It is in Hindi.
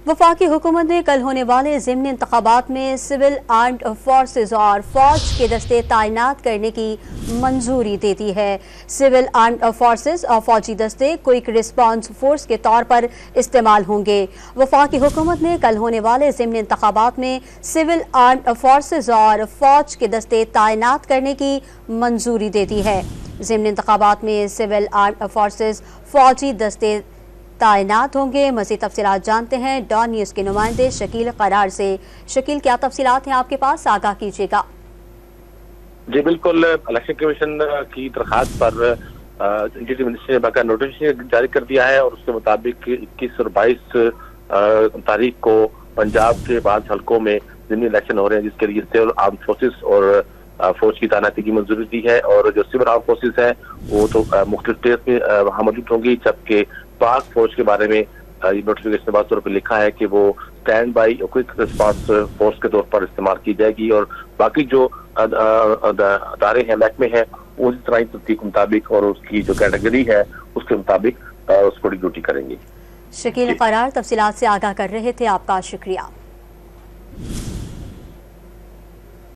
वफाकी हुकूमत ने कल होने वाले ज़िमनी इंतखाबात में सिविल आर्म्ड फोर्सेज और फौज के दस्ते तैनात करने की मंजूरी दे दी है। सिविल आर्म्ड फोर्सेज और फौजी दस्ते क्विक रिस्पांस फोर्स के तौर पर इस्तेमाल होंगे। वफाकी हुकूमत ने कल होने वाले ज़िमनी इंतखाबात में सिविल आर्म्ड फोर्सेज और फौज के दस्ते तैनात करने की मंजूरी दे दी है। ज़िमनी इंतखाबात में सिविल आर्म्ड फोर्सेज फौजी दस्ते तैनात होंगे। मज़ीद तफसीलात जानते हैं डॉन न्यूज़ के नुमाइंदे शकील करार से। शकील, क्या तफसीलात हैं आपके पास, आगाह कीजिएगा। जी बिल्कुल, इलेक्शन कमीशन की दरखास्त पर डिप्टी मिनिस्टर ने बाकायदा नोटिफिकेशन जारी कर दिया है और उसके मुताबिक 21 और 22 तारीख को पंजाब के बाद हल्कों में ज़िमनी इलेक्शन हो रहे हैं, जिसके लिए सिविल आर्म फोर्सेस और फौज की तैनाती की मंजूरी दी है। और जो सिविल आर्म फोर्सेस है वो तो मुख्तलिफ स्टेट में वहाँ मौजूद होंगी, जबकि पाक फौज के बारे में नोटिफिकेशन बात तौर पर लिखा है कि वो stand by quick response force के तौर पर इस्तेमाल की जाएगी और बाकी जो अदारे हैं, महकमे हैं, वो इस तरह तरतीब के मुताबिक और उसकी जो कैटेगरी है उसके मुताबिक उसको ड्यूटी करेंगे। शकील करार तफसीलात से आगाह कर रहे थे, आपका शुक्रिया।